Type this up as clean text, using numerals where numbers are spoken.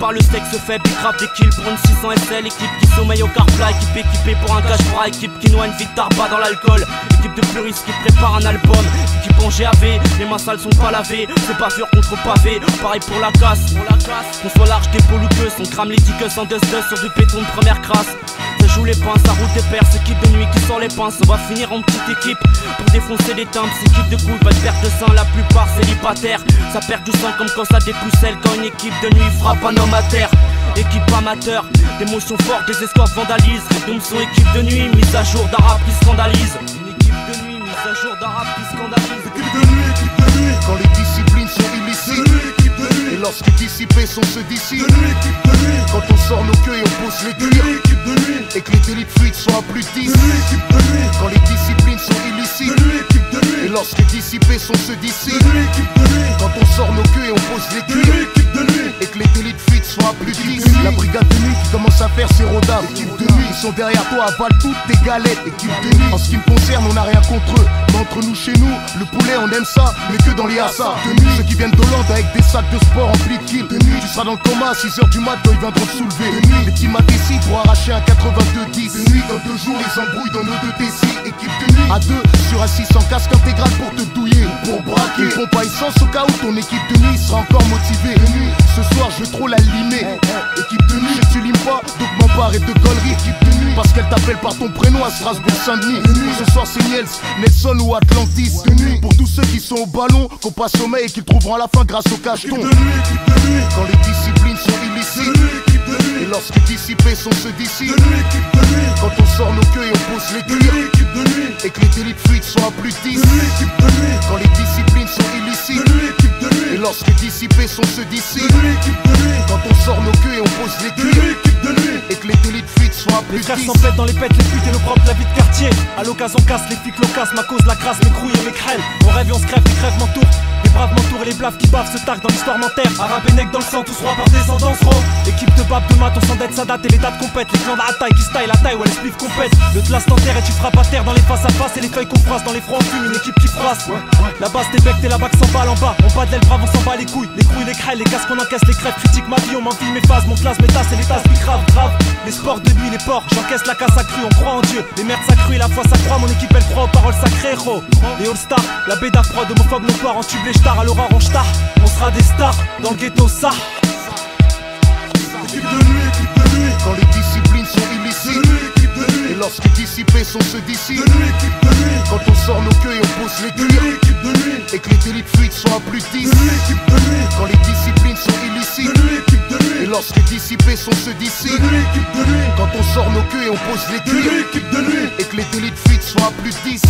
par le sexe faible, ils gravent des kills pour une 600 SL. Équipe qui sommeille au carplat, équipe équipée pour un cache-bras. Équipe qui noie une vie de tarba dans l'alcool. Équipe de puristes qui prépare un album. Équipe en GAV, les mains sales sont pas lavées. C'est bavure contre pavé, pareil pour la casse. Qu'on soit large des poluqueuses, on crame les ticus en dust-dust sur du béton de première crasse. Ça joue les pinces, ça roule des perses. Équipe de nuit qui sort les pinces, on va finir en petite équipe pour défoncer des timbres. Équipe de couilles, pas de perte de sein, la plupart célibataires. Ça perd du sang comme quand ça dépousselle. Quand une équipe de nuit frappe un homme à terre. Équipe amateur, des motions fortes, des escortes vandalisent. Les dooms sont équipe de nuit, mise à jour d'arabes qui scandalisent. Une équipe de nuit, mise à jour d'arabes qui scandalisent. Équipe de nuit, quand les disciplines sont illicites. Et lorsque dissipés sont ceux d'ici. Quand on sort nos queues et on pose les cuirs. Et que les délits de fuite sont à plus de 10. Quand les disciplines sont illicites. Et lorsque dissipés sont ceux d'ici. Quand on sort nos queues et on pose les cuirs. Et que les délits de fuite sont à plus de 10. La brigade de nuit qui commence à faire ses rodages. Équipe de nuit, ils sont derrière toi, avalent toutes tes galettes. Équipe de nuit, en ce qui me concerne, on n'a rien contre eux. Mais entre nous, chez nous, le poulet, on aime ça, mais que dans les assas. Ceux qui viennent d'Hollande avec des sacs de sport remplis de kills. Tu seras dans le coma à 6h du mat quand ils viendront te soulever. Les petits ici pour arracher un 82-10. Dans 2 jours, les embrouilles dans nos 2 TC. Équipe de nuit, à 2 sur un 600 casque intégral pour te douiller. Pour braquer, pompe à essence au cas où ton équipe de nuit sera encore motivée. Ce soir, je vais trop la limer. Équipe de nuit, je sais que tu limes pas, donc m'en pas, arrête de conneries. Équipe de nuit, parce qu'elle t'appelle par ton prénom à Strasbourg-Saint-Denis. Ce soir, c'est Niels, Nelson ou Atlantis. Pour tous ceux qui sont au ballon, qu'on passe sommeil et qu'ils trouveront à la fin grâce au cacheton. Quand les disciplines sont illicites. Et lorsque dissipés sont ceux d'ici. Quand on sort nos queues et on pose les cuirs. Et que les délits de fuite sont à plus de 10. Quand les disciplines sont illicites. Et lorsque dissipés sont ceux d'ici. Quand on sort nos queues et on pose les cuirs. Et que les délits de fuite sont à plus de 10. Les frères s'empêtent dans les pètes, les putes et le propre la vie de quartier. À l'occasion casse, les flics loquaces, ma cause la crasse, mes crouilles et mes crêles. On rêve et on se crève, les crèves m'entourent. Les braves m'entourent et les blaves qui bavent se taquent dans l'histoire m'enterre. Arabe et nec dans le sang, tous rois par descendance ro. Équipe de bab de mat, on s'endette, ça date et les dates compètent. Les clans de taille qui style la taille, ouais les spliffs compètent. Le classe t'enterre et tu frappes à terre dans les face à face. Et les feuilles qu'on froisse dans les fronts en fume, une équipe qui froisse. La base des becs et la bac s'emballe en bas. On bat de l'aile brave, on s'en bat les couilles. Les crouilles, les crêles, les casques qu'on encaisse, les crêpes. Critique ma vie, on m'enfile mes phases. Mon classe, mes tasses et les tasses, big grave, grave. Les sports de nuit, les ports, j'encaisse la casse accrue, on croit en Dieu. Les merdes s'accrues et la foi s'accroît, mon équipe elle croit aux paroles sacrées, ro. Les all-stars, la béda froide, homophobe notoire, en tube les stars, à l'aurore on star. On sera des stars dans le ghetto, ça. Équipe de nuit, quand les disciplines sont illicites. Et lorsque dissipés sont ceux d'ici. Quand on sort nos queues et on pose les cuirs. Et que les délits de fuite sont à plus de 10. Quand les disciplines sont illicites. Et lorsque dissipés sont ceux d'ici. Quand on sort nos queues et on pose les cuirs. Et que les délits de fuite sont à plus de 10.